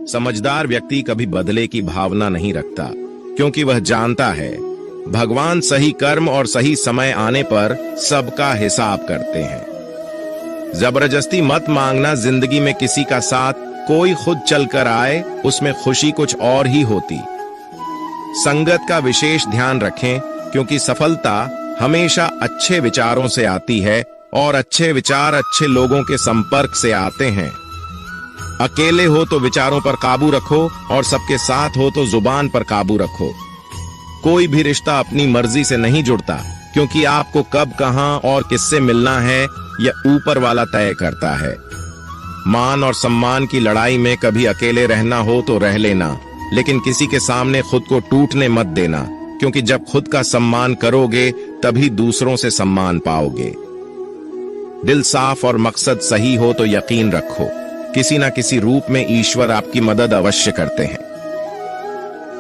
समझदार व्यक्ति कभी बदले की भावना नहीं रखता, क्योंकि वह जानता है भगवान सही कर्म और सही समय आने पर सबका हिसाब करते हैं। जबरदस्ती मत मांगना जिंदगी में किसी का साथ, कोई खुद चलकर आए उसमें खुशी कुछ और ही होती। संगत का विशेष ध्यान रखें, क्योंकि सफलता हमेशा अच्छे विचारों से आती है और अच्छे विचार अच्छे लोगों के संपर्क से आते हैं। अकेले हो तो विचारों पर काबू रखो और सबके साथ हो तो जुबान पर काबू रखो। कोई भी रिश्ता अपनी मर्जी से नहीं जुड़ता, क्योंकि आपको कब कहां और किससे मिलना है यह ऊपर वाला तय करता है। मान और सम्मान की लड़ाई में कभी अकेले रहना हो तो रह लेना, लेकिन किसी के सामने खुद को टूटने मत देना, क्योंकि जब खुद का सम्मान करोगे तभी दूसरों से सम्मान पाओगे। दिल साफ और मकसद सही हो तो यकीन रखो, किसी ना किसी रूप में ईश्वर आपकी मदद अवश्य करते हैं।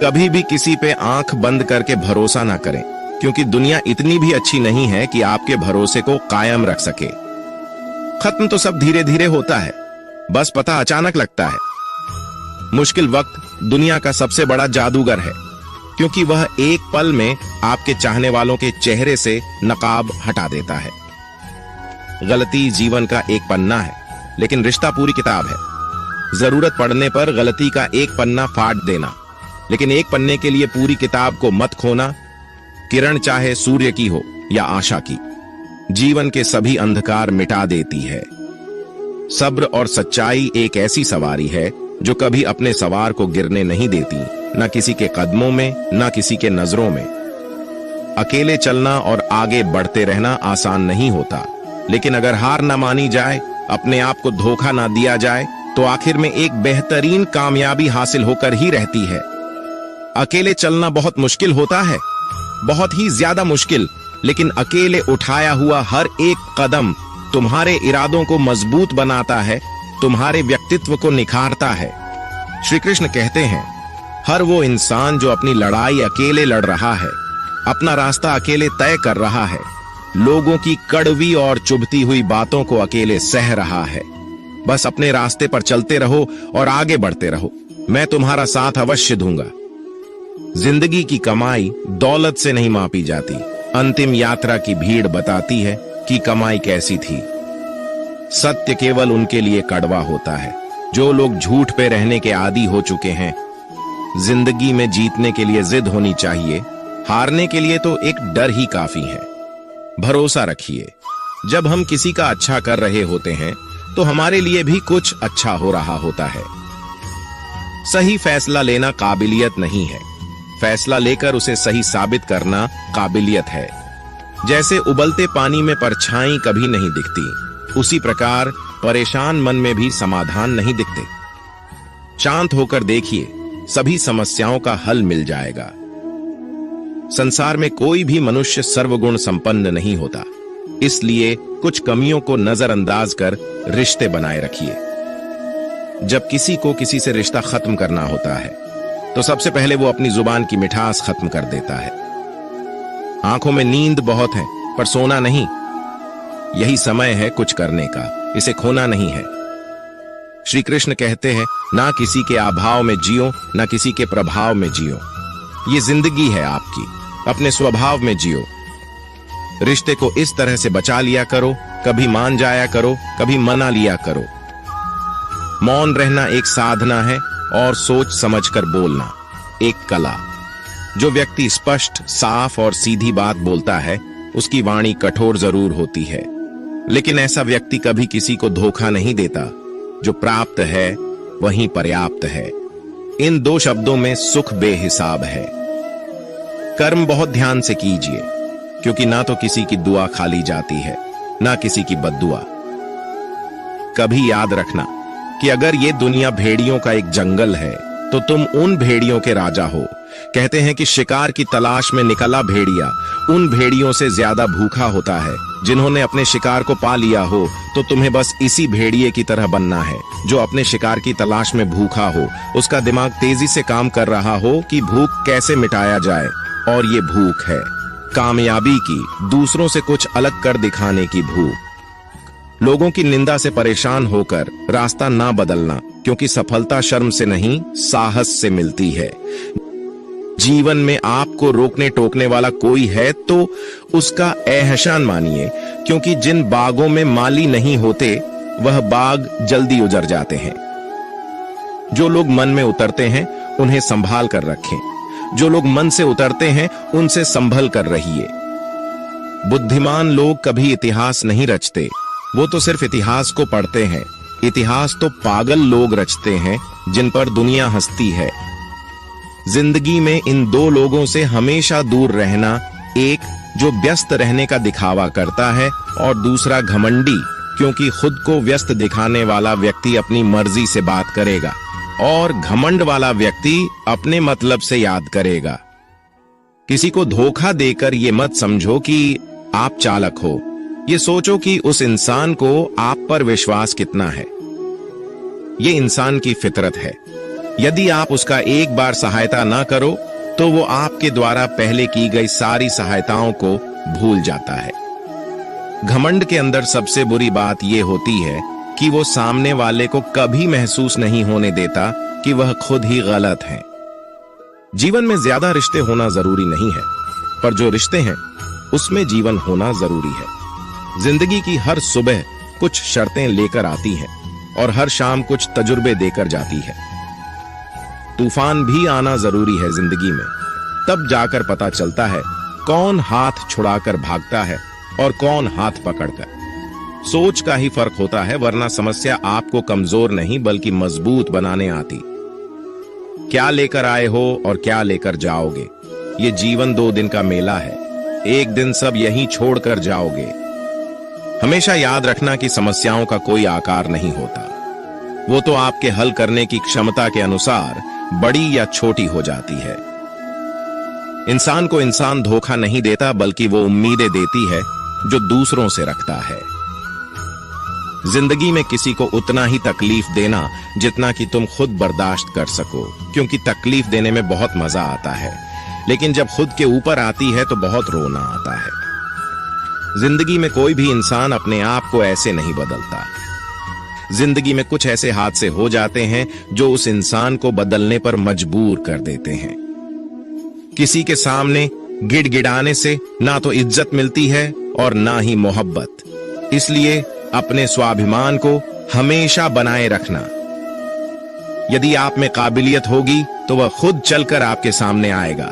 कभी भी किसी पे आंख बंद करके भरोसा ना करें, क्योंकि दुनिया इतनी भी अच्छी नहीं है कि आपके भरोसे को कायम रख सके। खत्म तो सब धीरे धीरे होता है, बस पता अचानक लगता है। मुश्किल वक्त दुनिया का सबसे बड़ा जादूगर है, क्योंकि वह एक पल में आपके चाहने वालों के चेहरे से नकाब हटा देता है। गलती जीवन का एक पन्ना है, लेकिन रिश्ता पूरी किताब है। जरूरत पड़ने पर गलती का एक पन्ना फाड़ देना, लेकिन एक पन्ने के लिए पूरी किताब को मत खोना। किरण चाहे सूर्य की हो या आशा की, जीवन के सभी अंधकार मिटा देती है। सब्र और सच्चाई एक ऐसी सवारी है जो कभी अपने सवार को गिरने नहीं देती, न किसी के कदमों में न किसी के नजरों में। अकेले चलना और आगे बढ़ते रहना आसान नहीं होता, लेकिन अगर हार न मानी जाए, अपने आप को धोखा ना दिया जाए, तो आखिर में एक बेहतरीन कामयाबी हासिल होकर ही रहती है। अकेले चलना बहुत मुश्किल होता है, बहुत ही ज्यादा मुश्किल, लेकिन अकेले उठाया हुआ हर एक कदम तुम्हारे इरादों को मजबूत बनाता है, तुम्हारे व्यक्तित्व को निखारता है। श्री कृष्ण कहते हैं, हर वो इंसान जो अपनी लड़ाई अकेले लड़ रहा है, अपना रास्ता अकेले तय कर रहा है, लोगों की कड़वी और चुभती हुई बातों को अकेले सह रहा है, बस अपने रास्ते पर चलते रहो और आगे बढ़ते रहो। मैं तुम्हारा साथ अवश्य दूंगा। जिंदगी की कमाई दौलत से नहीं मापी जाती, अंतिम यात्रा की भीड़ बताती है कि कमाई कैसी थी। सत्य केवल उनके लिए कड़वा होता है जो लोग झूठ पे रहने के आदी हो चुके हैं। जिंदगी में जीतने के लिए जिद होनी चाहिए, हारने के लिए तो एक डर ही काफी है। भरोसा रखिए, जब हम किसी का अच्छा कर रहे होते हैं तो हमारे लिए भी कुछ अच्छा हो रहा होता है। सही फैसला लेना काबिलियत नहीं है, फैसला लेकर उसे सही साबित करना काबिलियत है। जैसे उबलते पानी में परछाई कभी नहीं दिखती, उसी प्रकार परेशान मन में भी समाधान नहीं दिखते। शांत होकर देखिए, सभी समस्याओं का हल मिल जाएगा। संसार में कोई भी मनुष्य सर्वगुण संपन्न नहीं होता, इसलिए कुछ कमियों को नजरअंदाज कर रिश्ते बनाए रखिए। जब किसी को किसी से रिश्ता खत्म करना होता है तो सबसे पहले वो अपनी जुबान की मिठास खत्म कर देता है। आंखों में नींद बहुत है पर सोना नहीं। यही समय है कुछ करने का, इसे खोना नहीं है। श्री कृष्ण कहते हैं, ना किसी के अभाव में जियो, ना किसी के प्रभाव में जियो। ये जिंदगी है आपकी, अपने स्वभाव में जियो। रिश्ते को इस तरह से बचा लिया करो, कभी मान जाया करो, कभी मना लिया करो। मौन रहना एक साधना है और सोच समझकर बोलना एक कला। जो व्यक्ति स्पष्ट, साफ और सीधी बात बोलता है, उसकी वाणी कठोर जरूर होती है, लेकिन ऐसा व्यक्ति कभी किसी को धोखा नहीं देता। जो प्राप्त है वही पर्याप्त है। इन दो शब्दों में सुख बेहिसाब है। कर्म बहुत ध्यान से कीजिए, क्योंकि ना तो किसी की दुआ खाली जाती है, ना किसी की बद्दुआ। कभी याद रखना कि अगर ये दुनिया भेड़ियों का एक जंगल है तो तुम उन भेड़ियों के राजा हो। कहते हैं कि शिकार की तलाश में निकला भेड़िया उन भेड़ियों से ज्यादा भूखा होता है। जिन्होंने अपने शिकार को पा लिया हो तो तुम्हें बस इसी भेड़िए की तरह बनना है, जो अपने शिकार की तलाश में भूखा हो। उसका दिमाग तेजी से काम कर रहा हो कि भूख कैसे मिटाया जाए, और ये भूख है कामयाबी की, दूसरों से कुछ अलग कर दिखाने की भूख। लोगों की निंदा से परेशान होकर रास्ता ना बदलना, क्योंकि सफलता शर्म से नहीं, साहस से मिलती है। जीवन में आपको रोकने टोकने वाला कोई है तो उसका एहसान मानिए, क्योंकि जिन बागों में माली नहीं होते वह बाग जल्दी उजड़ जाते हैं। जो लोग मन में उतरते हैं उन्हें संभाल कर रखें, जो लोग मन से उतरते हैं उनसे संभल कर रहिए। बुद्धिमान लोग कभी इतिहास नहीं रचते, वो तो सिर्फ इतिहास को पढ़ते हैं। इतिहास तो पागल लोग रचते हैं जिन पर दुनिया हंसती है। जिंदगी में इन दो लोगों से हमेशा दूर रहना, एक जो व्यस्त रहने का दिखावा करता है और दूसरा घमंडी, क्योंकि खुद को व्यस्त दिखाने वाला व्यक्ति अपनी मर्जी से बात करेगा और घमंड वाला व्यक्ति अपने मतलब से याद करेगा। किसी को धोखा देकर ये मत समझो कि आप चालाक हो, ये सोचो कि उस इंसान को आप पर विश्वास कितना है। ये इंसान की फितरत है। यदि आप उसका एक बार सहायता ना करो तो वो आपके द्वारा पहले की गई सारी सहायताओं को भूल जाता है। घमंड के अंदर सबसे बुरी बात यह होती है कि वो सामने वाले को कभी महसूस नहीं होने देता कि वह खुद ही गलत है। जीवन में ज्यादा रिश्ते होना जरूरी नहीं है, पर जो रिश्ते हैं उसमें जीवन होना जरूरी है। जिंदगी की हर सुबह कुछ शर्तें लेकर आती है और हर शाम कुछ तजुर्बे देकर जाती है। तूफान भी आना जरूरी है जिंदगी में, तब जाकर पता चलता है कौन हाथ छुड़ाकर भागता है और कौन हाथ पकड़कर। सोच का ही फर्क होता है, वरना समस्या आपको कमजोर नहीं बल्कि मजबूत बनाने आती। क्या लेकर आए हो और क्या लेकर जाओगे, ये जीवन 2 दिन का मेला है। एक दिन सब यहीं छोड़कर जाओगे। हमेशा याद रखना कि समस्याओं का कोई आकार नहीं होता, वो तो आपके हल करने की क्षमता के अनुसार बड़ी या छोटी हो जाती है। इंसान को इंसान धोखा नहीं देता, बल्कि वो उम्मीदें देती है जो दूसरों से रखता है। जिंदगी में किसी को उतना ही तकलीफ देना जितना कि तुम खुद बर्दाश्त कर सको, क्योंकि तकलीफ देने में बहुत मजा आता है, लेकिन जब खुद के ऊपर आती है तो बहुत रोना आता है। जिंदगी में कोई भी इंसान अपने आप को ऐसे नहीं बदलता। जिंदगी में कुछ ऐसे हादसे हो जाते हैं जो उस इंसान को बदलने पर मजबूर कर देते हैं। किसी के सामने गिड़गिड़ाने से ना तो इज्जत मिलती है और ना ही मोहब्बत। इसलिए अपने स्वाभिमान को हमेशा बनाए रखना। यदि आप में काबिलियत होगी तो वह खुद चलकर आपके सामने आएगा।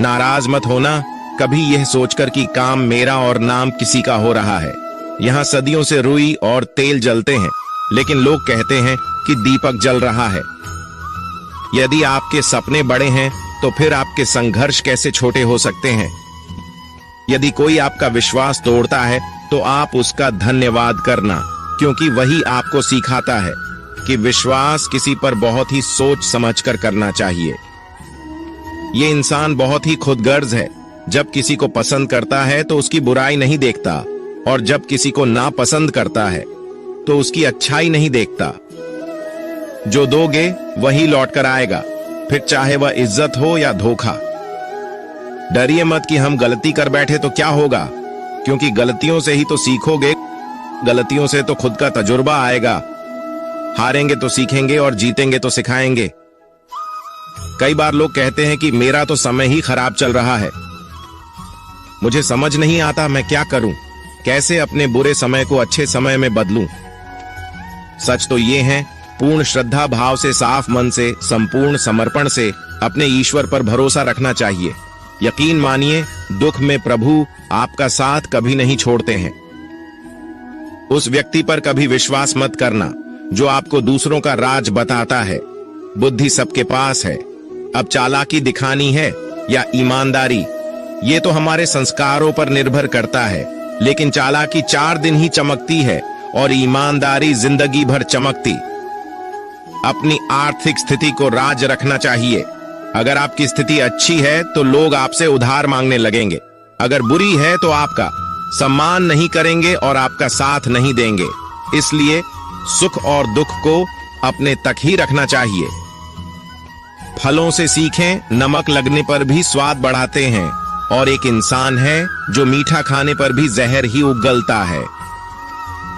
नाराज मत होना कभी यह सोचकर कि काम मेरा और नाम किसी का हो रहा है। यहाँ सदियों से रुई और तेल जलते हैं, लेकिन लोग कहते हैं कि दीपक जल रहा है। यदि आपके सपने बड़े हैं तो फिर आपके संघर्ष कैसे छोटे हो सकते हैं। यदि कोई आपका विश्वास तोड़ता है तो आप उसका धन्यवाद करना, क्योंकि वही आपको सिखाता है कि विश्वास किसी पर बहुत ही सोच समझकर करना चाहिए। ये इंसान बहुत ही खुदगर्ज है। जब किसी को पसंद करता है तो उसकी बुराई नहीं देखता, और जब किसी को नापसंद करता है तो उसकी अच्छाई नहीं देखता। जो दोगे वही लौट कर आएगा, फिर चाहे वह इज्जत हो या धोखा। डरिए मत कि हम गलती कर बैठे तो क्या होगा, क्योंकि गलतियों से ही तो सीखोगे। गलतियों से तो खुद का तजुर्बा आएगा। हारेंगे तो सीखेंगे और जीतेंगे तो सिखाएंगे। कई बार लोग कहते हैं कि मेरा तो समय ही खराब चल रहा है। मुझे समझ नहीं आता मैं क्या करूं, कैसे अपने बुरे समय को अच्छे समय में बदलूं। सच तो ये है, पूर्ण श्रद्धा भाव से, साफ मन से, संपूर्ण समर्पण से अपने ईश्वर पर भरोसा रखना चाहिए। यकीन मानिए, दुख में प्रभु आपका साथ कभी नहीं छोड़ते हैं। उस व्यक्ति पर कभी विश्वास मत करना जो आपको दूसरों का राज बताता है। बुद्धि सबके पास है। अब चालाकी दिखानी है या ईमानदारी, ये तो हमारे संस्कारों पर निर्भर करता है। लेकिन चालाकी 4 दिन ही चमकती है और ईमानदारी जिंदगी भर चमकती। अपनी आर्थिक स्थिति को राज रखना चाहिए। अगर आपकी स्थिति अच्छी है तो लोग आपसे उधार मांगने लगेंगे। अगर बुरी है तो आपका सम्मान नहीं करेंगे और आपका साथ नहीं देंगे। इसलिए सुख और दुख को अपने तक ही रखना चाहिए। फलों से सीखें, नमक लगने पर भी स्वाद बढ़ाते हैं, और एक इंसान है जो मीठा खाने पर भी जहर ही उगलता है।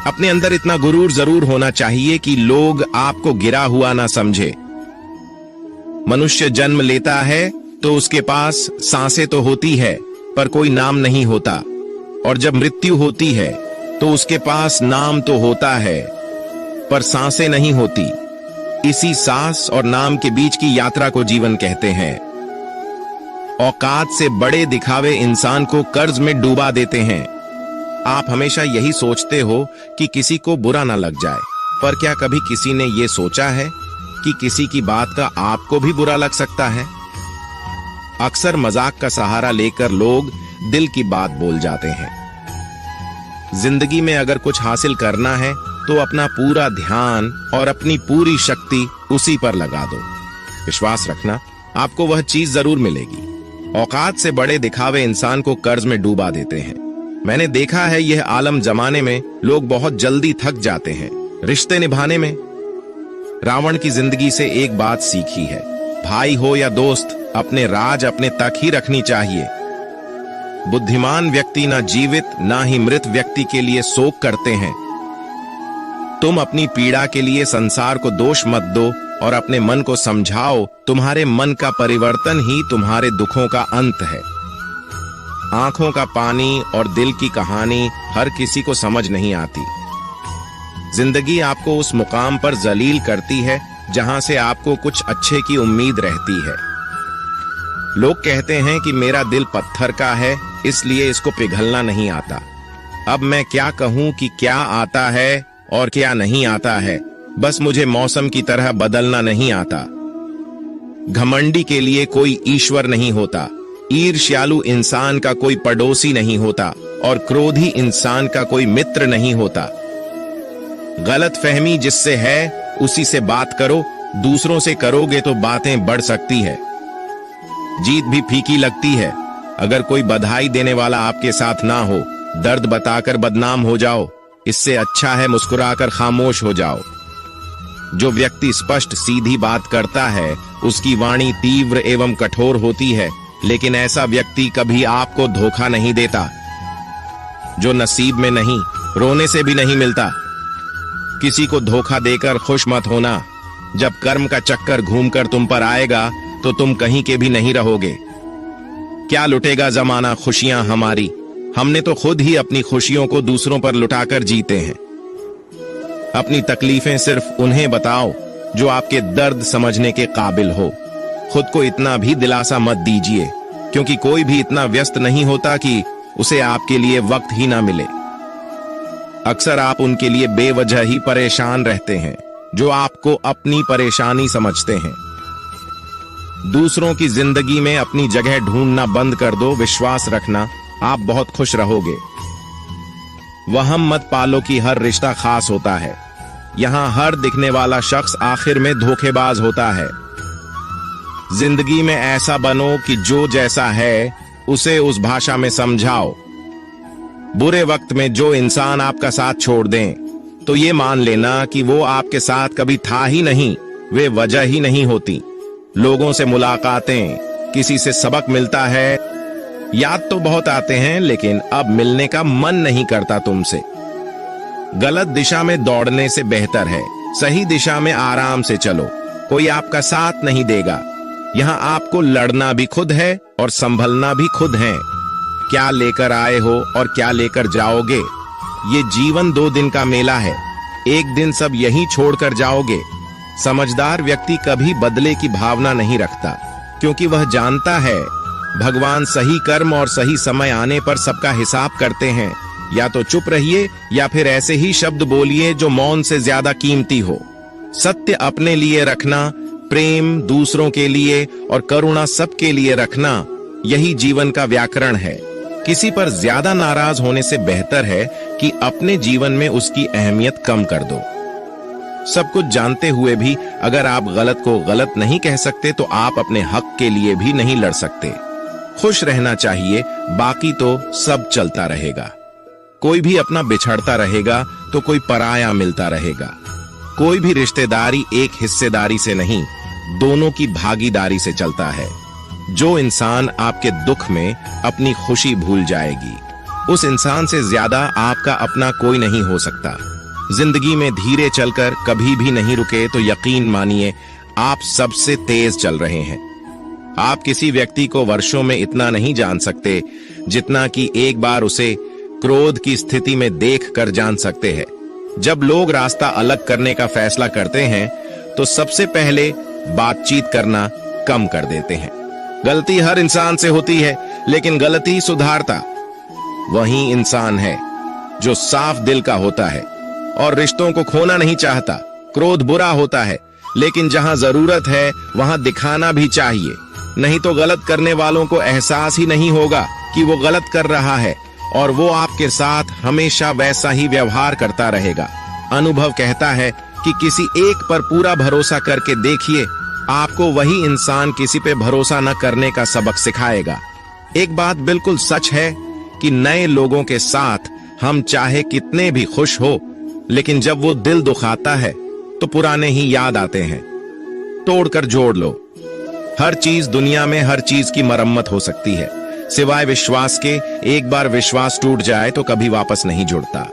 अपने अंदर इतना गुरूर जरूर होना चाहिए कि लोग आपको गिरा हुआ ना समझे। मनुष्य जन्म लेता है तो उसके पास सांसें तो होती है पर कोई नाम नहीं होता, और जब मृत्यु होती है तो उसके पास नाम तो होता है पर सांसें नहीं होती। इसी सांस और नाम के बीच की यात्रा को जीवन कहते हैं। औकात से बड़े दिखावे इंसान को कर्ज में डूबा देते हैं। आप हमेशा यही सोचते हो कि किसी को बुरा ना लग जाए, पर क्या कभी किसी ने यह सोचा है कि किसी की बात का आपको भी बुरा लग सकता है? अक्सर मजाक का सहारा लेकर लोग दिल की बात बोल जाते हैं। जिंदगी में अगर कुछ हासिल करना है तो अपना पूरा ध्यान और अपनी पूरी शक्ति उसी पर लगा दो। विश्वास रखना, आपको वह चीज जरूर मिलेगी। औकात से बड़े दिखावे इंसान को कर्ज में डूबा देते हैं। मैंने देखा है यह आलम जमाने में लोग बहुत जल्दी थक जाते हैं रिश्ते निभाने में। रावण की जिंदगी से एक बात सीखी है, भाई हो या दोस्त, अपने राज अपने तक ही रखनी चाहिए। बुद्धिमान व्यक्ति ना जीवित ना ही मृत व्यक्ति के लिए शोक करते हैं। तुम अपनी पीड़ा के लिए संसार को दोष मत दो और अपने मन को समझाओ, तुम्हारे मन का परिवर्तन ही तुम्हारे दुखों का अंत है। आंखों का पानी और दिल की कहानी हर किसी को समझ नहीं आती। जिंदगी आपको उस मुकाम पर जलील करती है जहां से आपको कुछ अच्छे की उम्मीद रहती है। लोग कहते हैं कि मेरा दिल पत्थर का है इसलिए इसको पिघलना नहीं आता। अब मैं क्या कहूं कि क्या आता है और क्या नहीं आता है, बस मुझे मौसम की तरह बदलना नहीं आता। घमंडी के लिए कोई ईश्वर नहीं होता, ईर्ष्यालु इंसान का कोई पड़ोसी नहीं होता और क्रोधी इंसान का कोई मित्र नहीं होता। गलतफहमी जिससे है उसी से बात करो, दूसरों से करोगे तो बातें बढ़ सकती है। जीत भी फीकी लगती है अगर कोई बधाई देने वाला आपके साथ ना हो। दर्द बताकर बदनाम हो जाओ, इससे अच्छा है मुस्कुराकर खामोश हो जाओ। जो व्यक्ति स्पष्ट सीधी बात करता है उसकी वाणी तीव्र एवं कठोर होती है, लेकिन ऐसा व्यक्ति कभी आपको धोखा नहीं देता। जो नसीब में नहीं, रोने से भी नहीं मिलता। किसी को धोखा देकर खुश मत होना। जब कर्म का चक्कर घूमकर तुम पर आएगा तो तुम कहीं के भी नहीं रहोगे। क्या लुटेगा जमाना खुशियां हमारी, हमने तो खुद ही अपनी खुशियों को दूसरों पर लुटाकर जीते हैं। अपनी तकलीफें सिर्फ उन्हें बताओ जो आपके दर्द समझने के काबिल हो। खुद को इतना भी दिलासा मत दीजिए, क्योंकि कोई भी इतना व्यस्त नहीं होता कि उसे आपके लिए वक्त ही ना मिले। अक्सर आप उनके लिए बेवजह ही परेशान रहते हैं जो आपको अपनी परेशानी समझते हैं। दूसरों की जिंदगी में अपनी जगह ढूंढना बंद कर दो। विश्वास रखना, आप बहुत खुश रहोगे। वहम मत पालो कि हर रिश्ता खास होता है। यहां हर दिखने वाला शख्स आखिर में धोखेबाज होता है। जिंदगी में ऐसा बनो कि जो जैसा है उसे उस भाषा में समझाओ। बुरे वक्त में जो इंसान आपका साथ छोड़ दें तो ये मान लेना कि वो आपके साथ कभी था ही नहीं, वे वजह ही नहीं होती। लोगों से मुलाकातें, किसी से सबक मिलता है, याद तो बहुत आते हैं लेकिन अब मिलने का मन नहीं करता तुमसे। गलत दिशा में दौड़ने से बेहतर है सही दिशा में आराम से चलो। कोई आपका साथ नहीं देगा। यहाँ आपको लड़ना भी खुद है और संभलना भी खुद है। क्या लेकर आए हो और क्या लेकर जाओगे, ये जीवन 2 दिन का मेला है। एक दिन सब यहीं छोड़कर जाओगे। समझदार व्यक्ति कभी बदले की भावना नहीं रखता, क्योंकि वह जानता है भगवान सही कर्म और सही समय आने पर सबका हिसाब करते हैं। या तो चुप रहिए या फिर ऐसे ही शब्द बोलिए जो मौन से ज्यादा कीमती हो। सत्य अपने लिए रखना, प्रेम दूसरों के लिए और करुणा सबके लिए रखना, यही जीवन का व्याकरण है। किसी पर ज्यादा नाराज होने से बेहतर है कि अपने जीवन में उसकी अहमियत कम कर दो। सब कुछ जानते हुए भी अगर आप गलत को गलत नहीं कह सकते तो आप अपने हक के लिए भी नहीं लड़ सकते। खुश रहना चाहिए, बाकी तो सब चलता रहेगा। कोई भी अपना बिछड़ता रहेगा तो कोई पराया मिलता रहेगा। कोई भी रिश्तेदारी एक हिस्सेदारी से नहीं, दोनों की भागीदारी से चलता है। जो इंसान आपके दुख में अपनी खुशी भूल जाएगी, उस इंसान से ज्यादा आपका अपना कोई नहीं हो सकता। जिंदगी में धीरे चलकर कभी भी नहीं रुके तो यकीन मानिए आप सबसे तेज चल रहे हैं। आप किसी व्यक्ति को वर्षों में इतना नहीं जान सकते जितना कि एक बार उसे क्रोध की स्थिति में देख कर जान सकते हैं। जब लोग रास्ता अलग करने का फैसला करते हैं तो सबसे पहले बातचीत करना कम कर देते हैं। गलती हर इंसान से होती है, लेकिन गलती सुधारता वही इंसान है जो साफ दिल का होता है और रिश्तों को खोना नहीं चाहता। क्रोध बुरा होता है, लेकिन जहां जरूरत है वहां दिखाना भी चाहिए, नहीं तो गलत करने वालों को एहसास ही नहीं होगा कि वो गलत कर रहा है और वो आपके साथ हमेशा वैसा ही व्यवहार करता रहेगा। अनुभव कहता है कि किसी एक पर पूरा भरोसा करके देखिए, आपको वही इंसान किसी पे भरोसा न करने का सबक सिखाएगा। एक बात बिल्कुल सच है कि नए लोगों के साथ हम चाहे कितने भी खुश हो, लेकिन जब वो दिल दुखाता है तो पुराने ही याद आते हैं। तोड़कर जोड़ लो। हर चीज दुनिया में हर चीज की मरम्मत हो सकती है, सिवाय विश्वास के। एक बार विश्वास टूट जाए तो कभी वापस नहीं जुड़ता।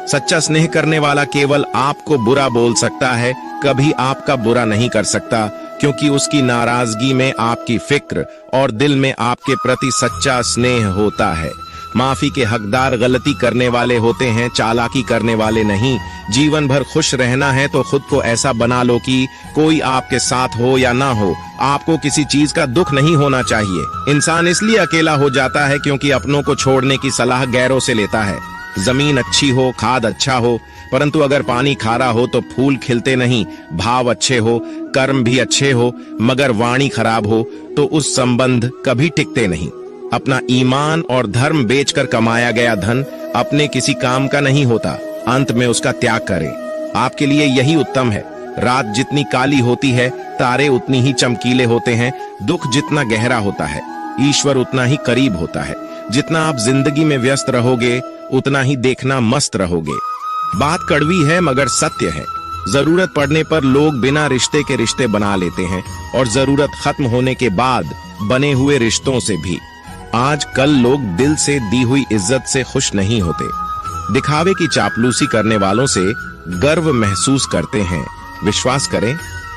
सच्चा स्नेह करने वाला केवल आपको बुरा बोल सकता है, कभी आपका बुरा नहीं कर सकता, क्योंकि उसकी नाराजगी में आपकी फिक्र और दिल में आपके प्रति सच्चा स्नेह होता है। माफी के हकदार गलती करने वाले होते हैं, चालाकी करने वाले नहीं। जीवन भर खुश रहना है तो खुद को ऐसा बना लो कि कोई आपके साथ हो या ना हो, आपको किसी चीज का दुख नहीं होना चाहिए। इंसान इसलिए अकेला हो जाता है क्योंकि अपनों को छोड़ने की सलाह गैरों से लेता है। जमीन अच्छी हो, खाद अच्छा हो, परंतु अगर पानी खारा हो तो फूल खिलते नहीं। भाव अच्छे हो, कर्म भी अच्छे हो, मगर वाणी खराब हो तो उस संबंध कभी टिकते नहीं। अपना ईमान और धर्म बेचकर कमाया गया धन अपने किसी काम का नहीं होता, अंत में उसका त्याग करें। आपके लिए यही उत्तम है। रात जितनी काली होती है, तारे उतनी ही चमकीले होते हैं। दुख जितना गहरा होता है, ईश्वर उतना ही करीब होता है। जितना आप जिंदगी में व्यस्त रहोगे, उतना ही देखना मस्त रहोगे। बात कड़वी है मगर सत्य है। जरूरत पड़ने पर लोग बिना रिश्ते के रिश्ते बना लेते हैं, और जरूरत खत्म होने के बाद बने हुए रिश्तों से भी। आज कल लोग दिल से दी हुई इज्जत से खुश नहीं होते। दिखावे की चापलूसी करने वालों से गर्व महसूस करते हैं। विश्वास करें,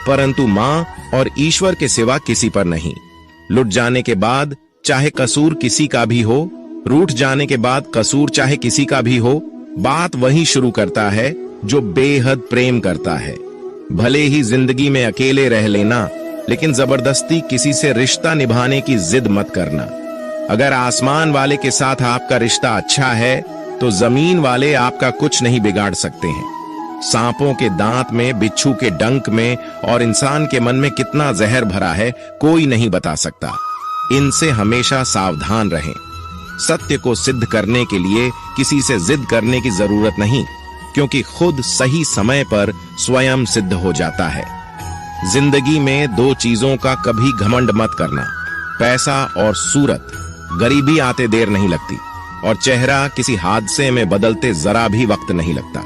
परंतु मां और ईश्वर के सिवा किसी पर नहीं। लुट जाने के बाद चाहे कसूर किसी का भी हो, रूठ जाने के बाद कसूर चाहे किसी का भी हो, बात वही शुरू करता है जो बेहद प्रेम करता है। भले ही जिंदगी में अकेले रह लेना, लेकिन जबरदस्ती किसी से रिश्ता निभाने की जिद मत करना। अगर आसमान वाले के साथ आपका रिश्ता अच्छा है तो जमीन वाले आपका कुछ नहीं बिगाड़ सकते हैं। सांपों के दांत में, बिच्छू के डंक में और इंसान के मन में कितना जहर भरा है, कोई नहीं बता सकता। इनसे हमेशा सावधान रहें। सत्य को सिद्ध करने के लिए किसी से जिद करने की जरूरत नहीं, क्योंकि खुद सही समय पर स्वयं सिद्ध हो जाता है। जिंदगी में दो चीजों का कभी घमंड मत करना, पैसा और सूरत। गरीबी आते देर नहीं लगती, और चेहरा किसी हादसे में बदलते जरा भी वक्त नहीं लगता।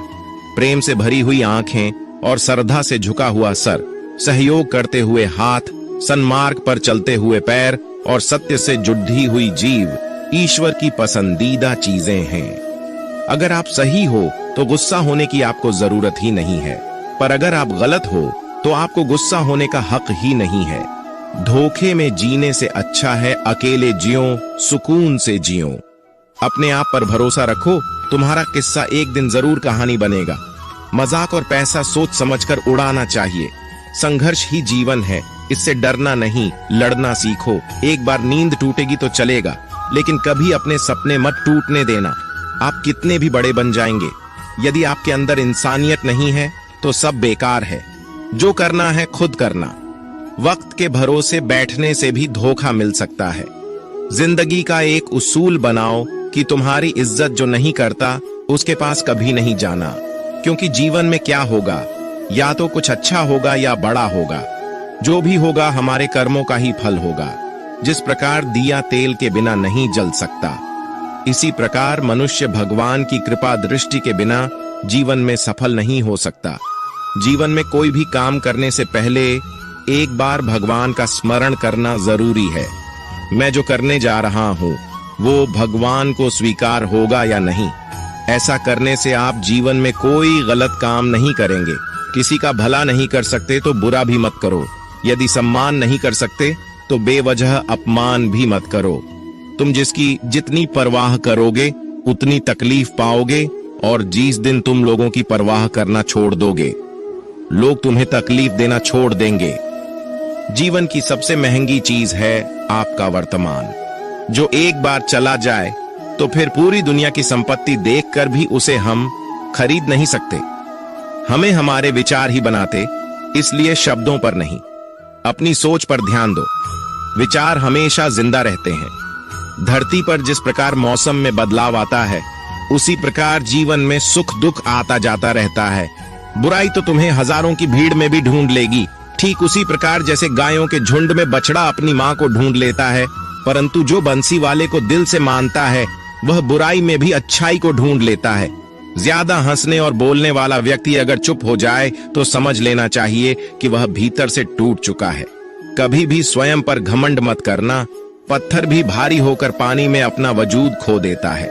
प्रेम से भरी हुई आंखें और श्रद्धा से झुका हुआ सर, सहयोग करते हुए हाथ, सन्मार्ग पर चलते हुए पैर और सत्य से जुड़ी हुई जीव ईश्वर की पसंदीदा चीजें हैं। अगर आप सही हो तो गुस्सा होने की आपको जरूरत ही नहीं है, पर अगर आप गलत हो तो आपको गुस्सा होने का हक ही नहीं है। धोखे में जीने से अच्छा है अकेले जियो, सुकून से जियो। अपने आप पर भरोसा रखो, तुम्हारा किस्सा एक दिन जरूर कहानी बनेगा। मजाक और पैसा सोच समझकर उड़ाना चाहिए। संघर्ष ही जीवन है, इससे डरना नहीं, लड़ना सीखो। एक बार नींद टूटेगी तो चलेगा, लेकिन कभी अपने सपने मत टूटने देना। आप कितने भी बड़े बन जाएंगे, यदि आपके अंदर इंसानियत नहीं है तो सब बेकार है। जो करना है खुद करना। वक्त के भरोसे बैठने से भी धोखा मिल सकता है। जिंदगी का एक उसूल बनाओ कि तुम्हारी इज्जत जो नहीं करता उसके पास कभी नहीं जाना, क्योंकि जीवन में क्या होगा, या तो कुछ अच्छा होगा या बड़ा होगा। जो भी होगा हमारे कर्मों का ही फल होगा। जिस प्रकार दिया तेल के बिना नहीं जल सकता, इसी प्रकार मनुष्य भगवान की कृपा दृष्टि के बिना जीवन में सफल नहीं हो सकता। जीवन में कोई भी काम करने से पहले एक बार भगवान का स्मरण करना जरूरी है। मैं जो करने जा रहा हूं वो भगवान को स्वीकार होगा या नहीं। ऐसा करने से आप जीवन में कोई गलत काम नहीं करेंगे। किसी का भला नहीं कर सकते तो बुरा भी मत करो। यदि सम्मान नहीं कर सकते तो बेवजह अपमान भी मत करो। तुम जिसकी जितनी परवाह करोगे उतनी तकलीफ पाओगे, और जिस दिन तुम लोगों की परवाह करना छोड़ दोगे, लोग तुम्हें तकलीफ देना छोड़ देंगे। जीवन की सबसे महंगी चीज है आपका वर्तमान, जो एक बार चला जाए तो फिर पूरी दुनिया की संपत्ति देखकर भी उसे हम खरीद नहीं सकते। हमें हमारे विचार ही बनाते, इसलिए शब्दों पर नहीं, अपनी सोच पर ध्यान दो। विचार हमेशा जिंदा रहते हैं। धरती पर जिस प्रकार मौसम में बदलाव आता है, उसी प्रकार जीवन में सुख दुख आता जाता रहता है। बुराई तो तुम्हें हजारों की भीड़ में भी ढूंढ लेगी, ठीक उसी प्रकार जैसे गायों के झुंड में बछड़ा अपनी मां को ढूंढ लेता है। परंतु जो बंसी वाले को दिल से मानता है, वह बुराई में भी अच्छाई को ढूंढ लेता है। ज्यादा हंसने और बोलने वाला व्यक्ति अगर चुप हो जाए तो समझ लेना चाहिए कि वह भीतर से टूट चुका है। कभी भी स्वयं पर घमंड मत करना। पत्थर भी भारी होकर पानी में अपना वजूद खो देता है।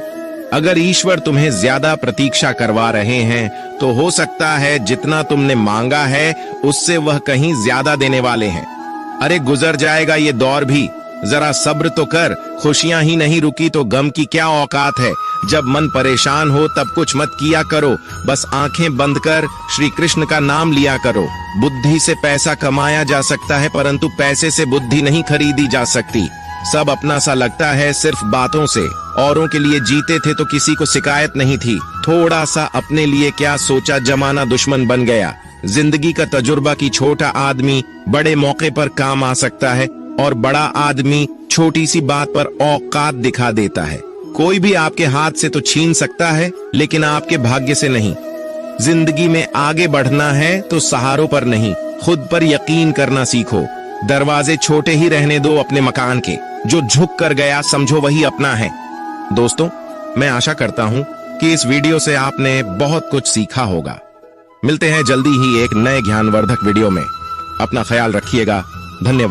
अगर ईश्वर तुम्हें ज्यादा प्रतीक्षा करवा रहे हैं तो हो सकता है जितना तुमने मांगा है उससे वह कहीं ज्यादा देने वाले हैं। अरे गुजर जाएगा ये दौर भी, जरा सब्र तो कर। खुशियां ही नहीं रुकी तो गम की क्या औकात है। जब मन परेशान हो तब कुछ मत किया करो, बस आंखें बंद कर श्री कृष्ण का नाम लिया करो। बुद्धि से पैसा कमाया जा सकता है, परंतु पैसे से बुद्धि नहीं खरीदी जा सकती। सब अपना सा लगता है सिर्फ बातों से। औरों के लिए जीते थे तो किसी को शिकायत नहीं थी। थोड़ा सा अपने लिए क्या सोचा, जमाना दुश्मन बन गया। जिंदगी का तजुर्बा की छोटा आदमी बड़े मौके पर काम आ सकता है, और बड़ा आदमी छोटी सी बात पर औकात दिखा देता है। कोई भी आपके हाथ से तो छीन सकता है, लेकिन आपके भाग्य से नहीं। जिंदगी में आगे बढ़ना है तो सहारों पर नहीं, खुद पर यकीन करना सीखो। दरवाजे छोटे ही रहने दो अपने मकान के। जो झुक कर गया समझो वही अपना है। दोस्तों, मैं आशा करता हूं कि इस वीडियो से आपने बहुत कुछ सीखा होगा। मिलते हैं जल्दी ही एक नए ज्ञानवर्धक वीडियो में। अपना ख्याल रखिएगा। धन्यवाद।